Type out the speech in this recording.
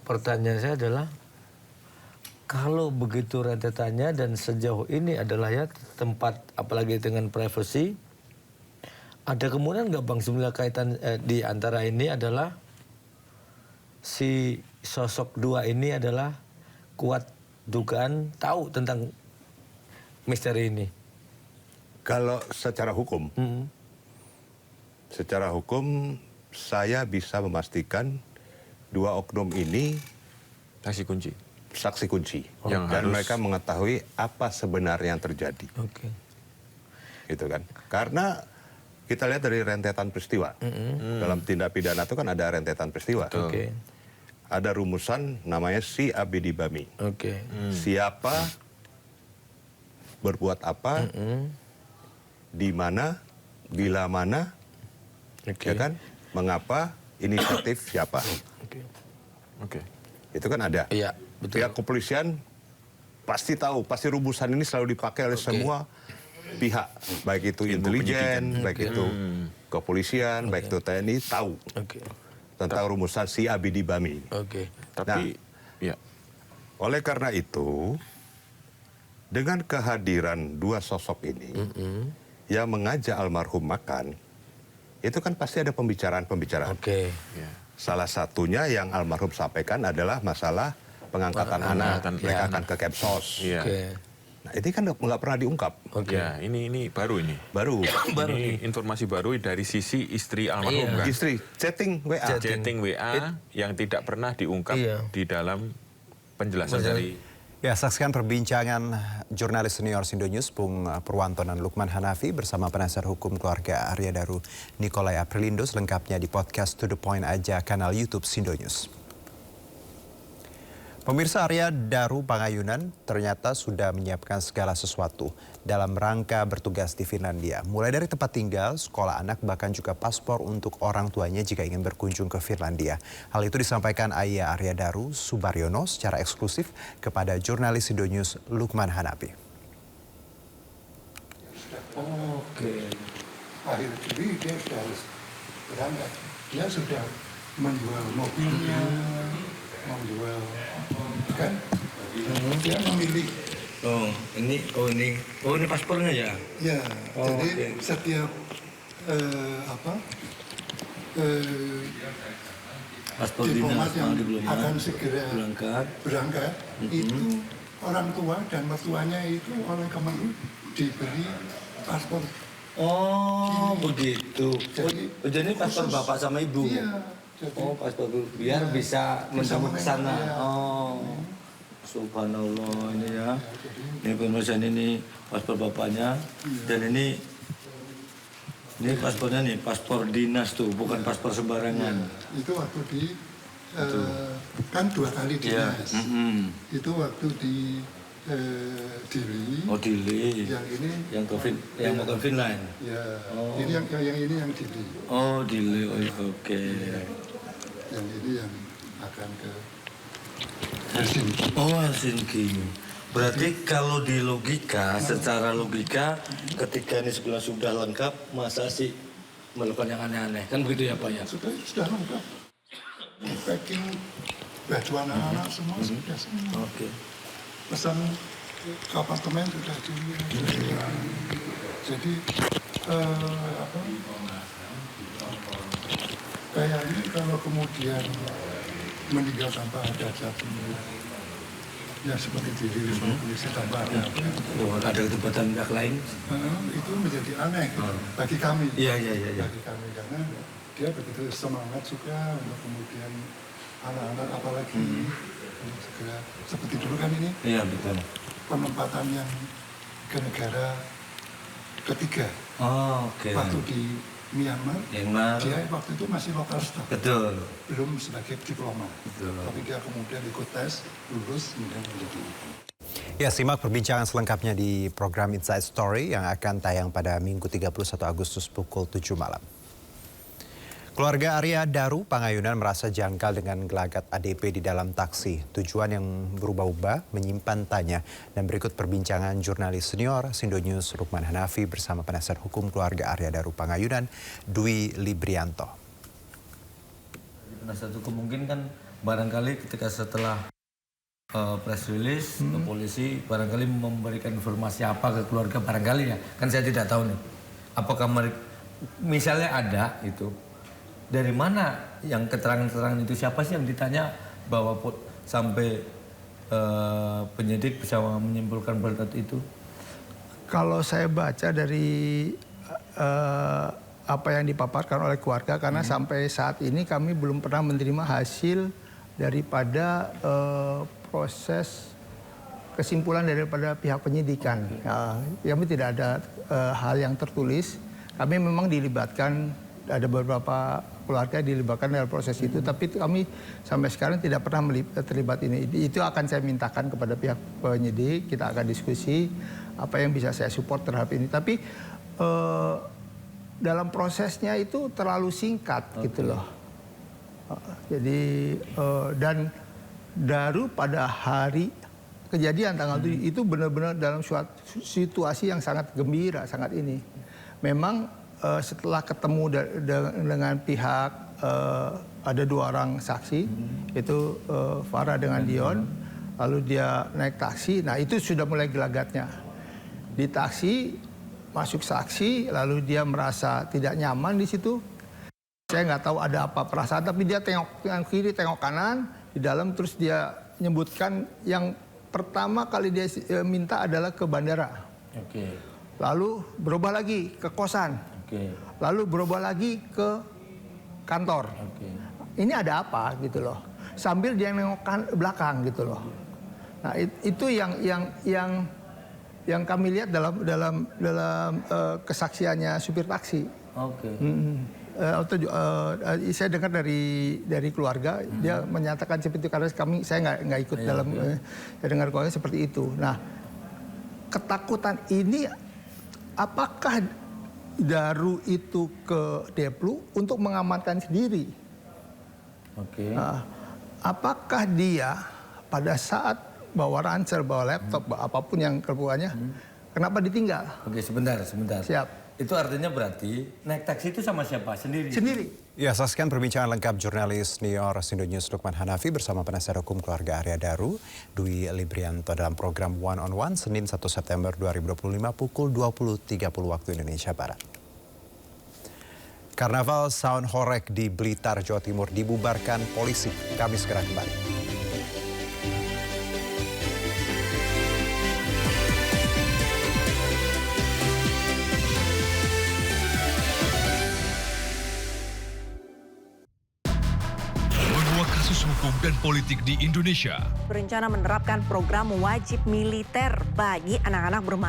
pertanyaan saya adalah, kalau begitu rentetannya dan sejauh ini adalah ya tempat apalagi dengan privacy, ada kemungkinan nggak Bang sebenarnya kaitan di antara ini adalah si sosok dua ini adalah kuat dugaan tahu tentang misteri ini? Kalau secara hukum, saya bisa memastikan dua oknum ini saksi kunci dan mereka mengetahui apa sebenarnya yang terjadi. Oke. Gitu kan? Karena kita lihat dari rentetan peristiwa. Dalam tindak pidana itu kan ada rentetan peristiwa. Oke. Ada rumusan namanya si abidi bami. Oke. Siapa berbuat apa, di mana, bila mana, ya kan? Mengapa, inisiatif siapa. Oke. Itu kan ada. Iya, betul. Pihak kepolisian pasti tahu, pasti rumusan ini selalu dipakai oleh semua pihak, baik itu intelijen, baik itu kepolisian, baik itu TNI, tahu tentang rumusan si abidi bami. Tapi, oleh karena itu, dengan kehadiran dua sosok ini yang mengajak almarhum makan, itu kan pasti ada pembicaraan-pembicaraan. Salah satunya yang almarhum sampaikan adalah masalah pengangkatan anak. Mereka akan ke Kepsos. Nah, ini kan nggak pernah diungkap. Ya, ini baru ini. Baru. Ini informasi baru dari sisi istri almarhum kan? Istri, chatting WA. Chatting WA yang tidak pernah diungkap di dalam penjelasan dari... Ya, saksikan perbincangan jurnalis senior Sindo News, Bung Purwanto dan Lukman Hanafi bersama penasihat hukum keluarga Arya Daru, Nikolai Aprilindo, selengkapnya di podcast To The Point aja, kanal YouTube Sindo News. Pemirsa, Arya Daru Pangayunan ternyata sudah menyiapkan segala sesuatu dalam rangka bertugas di Finlandia. Mulai dari tempat tinggal, sekolah anak, bahkan juga paspor untuk orang tuanya jika ingin berkunjung ke Finlandia. Hal itu disampaikan ayah Arya Daru, Subaryono, secara eksklusif kepada jurnalis Sindo News Lukman Hanafi. Akhir Juli dia sudah harus berangkat. Dia sudah menjual mobilnya, menjual kan, dia memilih. Ini paspornya ya? Ya, jadi setiap diplomat yang akan segera berangkat itu orang tua dan mertuanya itu oleh Kemenlu diberi paspor. Oh, begitu. Jadi paspor khusus, bapak sama ibu? Iya. Jadi, paspor biar bisa mencapai ke sana. Ya. Subhanallah, ini ya. Ini pemirsa, ini paspor bapaknya. Dan ini paspornya nih, paspor dinas tuh, bukan paspor sembarangan. Itu waktu di kan 2 kali dinas. Itu waktu di Dili. Oh, Dili. Yang ini yang mau ke Finland. Ya. Ini yang ini yang Dili. Oh, Dili. Oke. Yang ini yang akan ke Helsinki. Oh, Helsinki. Berarti kalau di logika, secara logika, ketika ini sebelah sudah lengkap, masa sih melakukan yang aneh-aneh? Kan begitu ya Pak ya? Sudah lengkap. Packing baju anak-anak semua sudah semua. Oke. Pesan ke apartemen sudah di. Jadi kayaknya kalau kemudian meninggal tanpa ada satu ya seperti diri polisi tanpa ada ada ketepatan pihak lain? Itu menjadi aneh bagi kami. Iya. Bagi kami karena dia begitu semangat juga untuk kemudian anak-anak apalagi segera seperti dulu kan ini. Iya, betul. Penempatan yang ke negara ketiga. Oh, oke. Waktu di Myanmar, dia waktu itu masih lokal staff. Betul. Belum sebagai diplomat. Betul. Tapi dia kemudian ikut tes, lulus, kemudian menjadi. Ya, simak perbincangan selengkapnya di program Inside Story yang akan tayang pada Minggu 31 Agustus pukul 7 malam. Keluarga Arya Daru Pangayunan merasa janggal dengan gelagat ADP di dalam taksi. Tujuan yang berubah-ubah menyimpan tanya. Dan berikut perbincangan jurnalis senior Sindo News Lukman Hanafi bersama penasihat hukum keluarga Arya Daru Pangayunan, Dwi Librianto. Penasihat hukum mungkin kan barangkali ketika setelah press release ke polisi barangkali memberikan informasi apa ke keluarga barangkali ya, kan saya tidak tahu nih. Apakah misalnya ada itu, dari mana yang keterangan-keterangan itu, siapa sih yang ditanya bahwa sampai penyidik bisa menyimpulkan berkat itu? Kalau saya baca dari apa yang dipaparkan oleh keluarga, karena sampai saat ini kami belum pernah menerima hasil daripada proses kesimpulan daripada pihak penyidikan. Kami tidak ada hal yang tertulis. Kami memang dilibatkan, ada beberapa keluarga dilibatkan dalam proses itu, tapi kami sampai sekarang tidak pernah terlibat ini. Itu akan saya mintakan kepada pihak penyidik, kita akan diskusi apa yang bisa saya support terhadap ini. Tapi dalam prosesnya itu terlalu singkat gitu loh. Jadi dan Daru pada hari kejadian tanggal 7 itu benar-benar dalam suatu situasi yang sangat gembira, sangat ini. Memang setelah ketemu dengan pihak ada 2 orang saksi, itu Farah dengan Dion, lalu dia naik taksi. Nah itu sudah mulai gelagatnya. Di taksi masuk saksi, lalu dia merasa tidak nyaman di situ. Saya nggak tahu ada apa perasaan, tapi dia tengok kiri, tengok kanan di dalam, terus dia menyebutkan yang pertama kali dia minta adalah ke bandara. Lalu berubah lagi ke kosan. Lalu berubah lagi ke kantor. Ini ada apa gitu loh. Sambil dia nengok belakang gitu loh. Nah itu yang kami lihat dalam kesaksiannya supir taksi. Saya dengar dari keluarga, dia menyatakan seperti itu, karena saya nggak ikut dalam. Saya dengar keluarga seperti itu. Nah, ketakutan ini, apakah Daru itu ke Deplu untuk mengamankan sendiri? Apakah dia pada saat bawa ransel, bawa laptop, bawa apapun yang keperluannya, kenapa ditinggal? Sebentar. Siap. Itu artinya berarti naik taksi itu sama siapa? Sendiri? Ya, saksikan perbincangan lengkap jurnalis Senior Sindo News Lukman Hanafi bersama penasihat hukum keluarga Arya Daru, Dwi Librianto, dalam program One on One Senin 1 September 2025 pukul 20.30 waktu Indonesia Barat. Karnaval Sound Horeg di Blitar, Jawa Timur dibubarkan polisi. Kami segera kembali. Hukum dan politik di Indonesia berencana menerapkan program wajib militer bagi anak-anak bermain